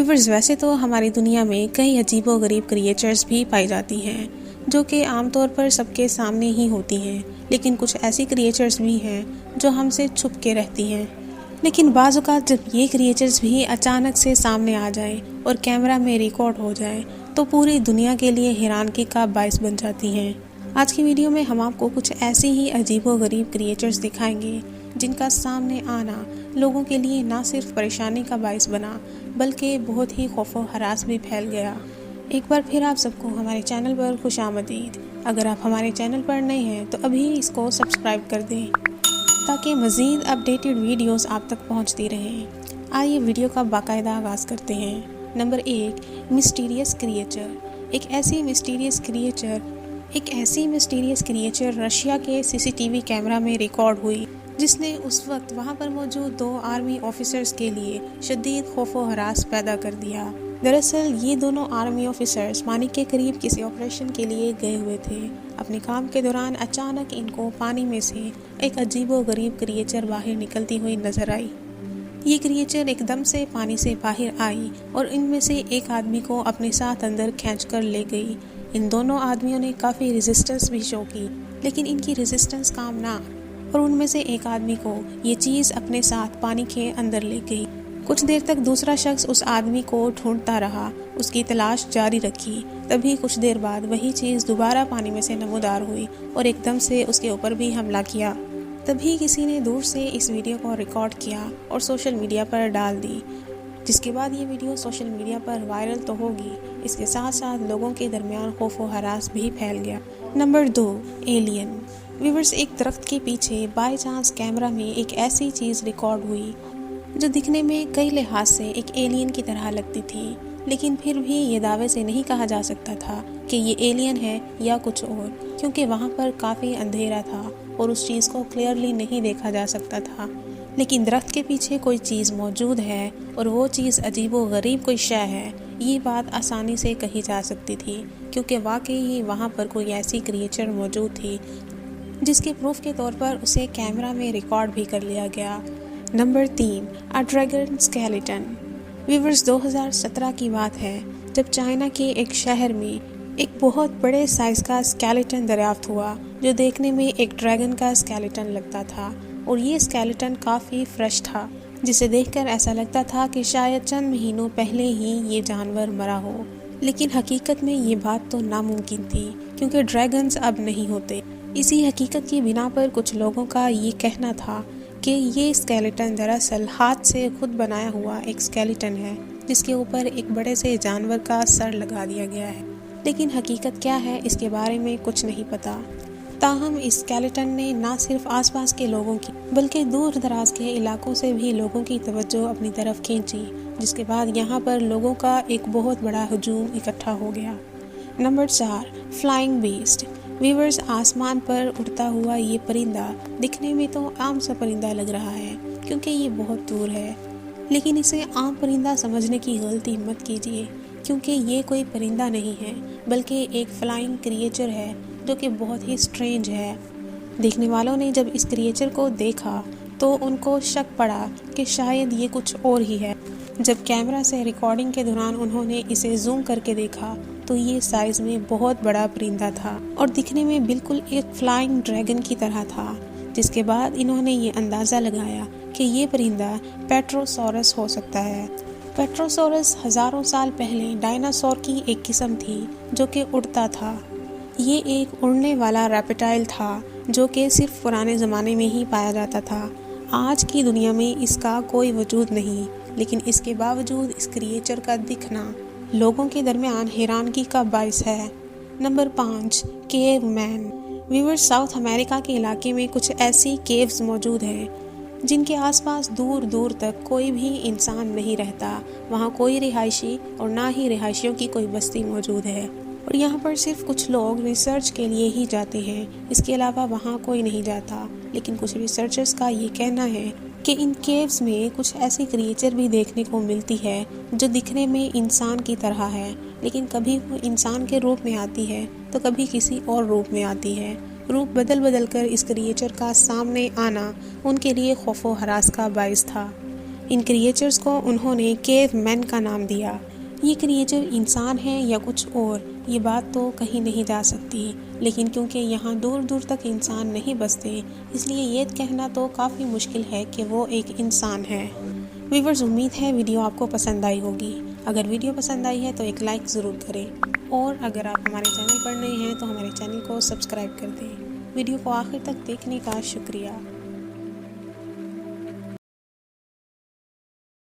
Viewers, ویسے تو ہماری دنیا میں کئی عجیب و غریب کریچرز بھی پائی جاتی ہیں جو کہ عام طور پر سب کے سامنے ہی ہوتی ہیں، لیکن کچھ ایسی کریچرز بھی ہیں جو ہم سے چھپ کے رہتی ہیں۔ لیکن بعض اوقات جب یہ کریچرز بھی اچانک سے سامنے آ جائیں اور کیمرہ میں ریکارڈ ہو جائیں تو پوری دنیا کے لیے حیرانگی کا باعث بن جاتی ہیں۔ آج کی ویڈیو میں ہم آپ کو کچھ ایسی ہی عجیب و غریب کریچرز دکھائیں گے جن کا سامنے آنا لوگوں کے لیے نہ صرف پریشانی کا باعث بنا بلکہ بہت ہی خوف و ہراس بھی پھیل گیا۔ ایک بار پھر آپ سب کو ہمارے چینل پر خوش آمدید۔ اگر آپ ہمارے چینل پر نئے ہیں تو ابھی اس کو سبسکرائب کر دیں تاکہ مزید اپڈیٹڈ ویڈیوز آپ تک پہنچتی رہیں۔ آئیے ویڈیو کا باقاعدہ آغاز کرتے ہیں۔ Number 1، مسٹیریس creature. ایک ایسی مسٹیریس کریچر رشیا کے CCTV کیمرہ میں ریکارڈ ہوئی جس نے اس وقت وہاں پر موجود 2 آرمی آفیسرز کے لیے شدید خوف و ہراس پیدا کر دیا۔ دراصل یہ دونوں آرمی آفیسرز پانی کے قریب کسی آپریشن کے لیے گئے ہوئے تھے۔ اپنے کام کے دوران اچانک ان کو پانی میں سے ایک عجیب و غریب کریچر باہر نکلتی ہوئی نظر آئی۔ یہ کریچر ایک دم سے پانی سے باہر آئی اور ان میں سے ایک آدمی کو اپنے ساتھ اندر کھینچ کر لے گئی۔ ان دونوں آدمیوں نے کافی ریزسٹنس بھی شو کی، لیکن ان کی ریزسٹنس کام نہ اور ان میں سے ایک آدمی کو یہ چیز اپنے ساتھ پانی کے اندر لے گئی۔ کچھ دیر تک دوسرا شخص اس آدمی کو ڈھونڈتا رہا، اس کی تلاش جاری رکھی۔ تبھی کچھ دیر بعد وہی چیز دوبارہ پانی میں سے نمودار ہوئی اور ایک دم سے اس کے اوپر بھی حملہ کیا۔ تبھی کسی نے دور سے اس ویڈیو کو ریکارڈ کیا اور سوشل میڈیا پر ڈال دی، جس کے بعد یہ ویڈیو سوشل میڈیا پر وائرل تو ہوگی، اس کے ساتھ ساتھ لوگوں کے درمیان خوف و ہراس بھی پھیل گیا۔ Number 2، alien. ویورز، ایک درخت کے پیچھے بائی چانس کیمرہ میں ایک ایسی چیز ریکارڈ ہوئی جو دکھنے میں کئی لحاظ سے ایک ایلین کی طرح لگتی تھی، لیکن پھر بھی یہ دعوے سے نہیں کہا جا سکتا تھا کہ یہ ایلین ہے یا کچھ اور، کیونکہ وہاں پر کافی اندھیرا تھا اور اس چیز کو کلیئرلی نہیں دیکھا جا سکتا تھا۔ لیکن درخت کے پیچھے کوئی چیز موجود ہے اور وہ چیز عجیب و غریب کوئی شے ہے، یہ بات آسانی سے کہی جا سکتی تھی، کیونکہ واقعی ہی وہاں پر کوئی ایسی کریچر موجود تھی جس کے پروف کے طور پر اسے کیمرہ میں ریکارڈ بھی کر لیا گیا۔ Number 3، dragon skeleton. ویورز، 2017 کی بات ہے جب چائنا کے ایک شہر میں ایک بہت بڑے سائز کا اسکیلیٹن دریافت ہوا جو دیکھنے میں ایک ڈریگن کا اسکیلیٹن لگتا تھا، اور یہ اسکیلیٹن کافی فریش تھا، جسے دیکھ کر ایسا لگتا تھا کہ شاید چند مہینوں پہلے ہی یہ جانور مرا ہو۔ لیکن حقیقت میں یہ بات تو ناممکن تھی، کیونکہ ڈریگنز اب نہیں ہوتے۔ اسی حقیقت کی بنا پر کچھ لوگوں کا یہ کہنا تھا کہ یہ اسکیلیٹن دراصل ہاتھ سے خود بنایا ہوا ایک اسکیلیٹن ہے جس کے اوپر ایک بڑے سے جانور کا سر لگا دیا گیا ہے، لیکن حقیقت کیا ہے اس کے بارے میں کچھ نہیں پتا۔ تاہم اس اسکیلیٹن نے نہ صرف آس پاس کے لوگوں کی بلکہ دور دراز کے علاقوں سے بھی لوگوں کی توجہ اپنی طرف کھینچی، جس کے بعد یہاں پر لوگوں کا ایک بہت بڑا ہجوم اکٹھا ہو گیا۔ Number 4، flying best. ویورز، آسمان پر اڑتا ہوا یہ پرندہ دکھنے میں تو عام سا پرندہ لگ رہا ہے کیونکہ یہ بہت دور ہے، لیکن اسے عام پرندہ سمجھنے کی غلطی مت کیجیے، کیونکہ یہ کوئی پرندہ نہیں ہے بلکہ ایک فلائنگ کریچر ہے جو کہ بہت ہی اسٹرینج ہے۔ دیکھنے والوں نے جب اس کریچر کو دیکھا تو ان کو شک پڑا کہ شاید یہ کچھ اور ہی ہے۔ جب کیمرہ سے ریکارڈنگ کے دوران انہوں نے اسے زوم کر کے دیکھا تو یہ سائز میں بہت بڑا پرندہ تھا اور دکھنے میں بالکل ایک فلائنگ ڈریگن کی طرح تھا، جس کے بعد انہوں نے یہ اندازہ لگایا کہ یہ پرندہ پیٹروسورس ہو سکتا ہے۔ پیٹروسورس ہزاروں سال پہلے ڈائناسور کی ایک قسم تھی جو کہ اڑتا تھا۔ یہ ایک اڑنے والا ریپٹائل تھا جو کہ صرف پرانے زمانے میں ہی پایا جاتا تھا۔ آج کی دنیا میں اس کا کوئی وجود نہیں، لیکن اس کے باوجود اس کریچر کا دکھنا لوگوں کے درمیان حیرانگی کا باعث ہے۔ نمبر 5، کیو مین۔ ویورز، ساؤتھ امریکہ کے علاقے میں کچھ ایسی کیوز موجود ہیں جن کے آس پاس دور دور تک کوئی بھی انسان نہیں رہتا۔ وہاں کوئی رہائشی اور نہ ہی رہائشیوں کی کوئی بستی موجود ہے، اور یہاں پر صرف کچھ لوگ ریسرچ کے لیے ہی جاتے ہیں، اس کے علاوہ وہاں کوئی نہیں جاتا۔ لیکن کچھ ریسرچرز کا یہ کہنا ہے کہ ان کیوز میں کچھ ایسی کریچر بھی دیکھنے کو ملتی ہے جو دکھنے میں انسان کی طرح ہے، لیکن کبھی وہ انسان کے روپ میں آتی ہے تو کبھی کسی اور روپ میں آتی ہے۔ روپ بدل بدل کر اس کریچر کا سامنے آنا ان کے لیے خوف و ہراس کا باعث تھا۔ ان کریچرز کو انہوں نے کیو مین کا نام دیا۔ یہ کریچر انسان ہیں یا کچھ اور، یہ بات تو کہیں نہیں جا سکتی، لیکن کیونکہ یہاں دور دور تک انسان نہیں بستے، اس لیے یہ کہنا تو کافی مشکل ہے کہ وہ ایک انسان ہے۔ ویورز، امید ہے ویڈیو آپ کو پسند آئی ہوگی۔ اگر ویڈیو پسند آئی ہے تو ایک لائک ضرور کریں، اور اگر آپ ہمارے چینل پر نئے ہیں تو ہمارے چینل کو سبسکرائب کر دیں۔ ویڈیو کو آخر تک دیکھنے کا شکریہ۔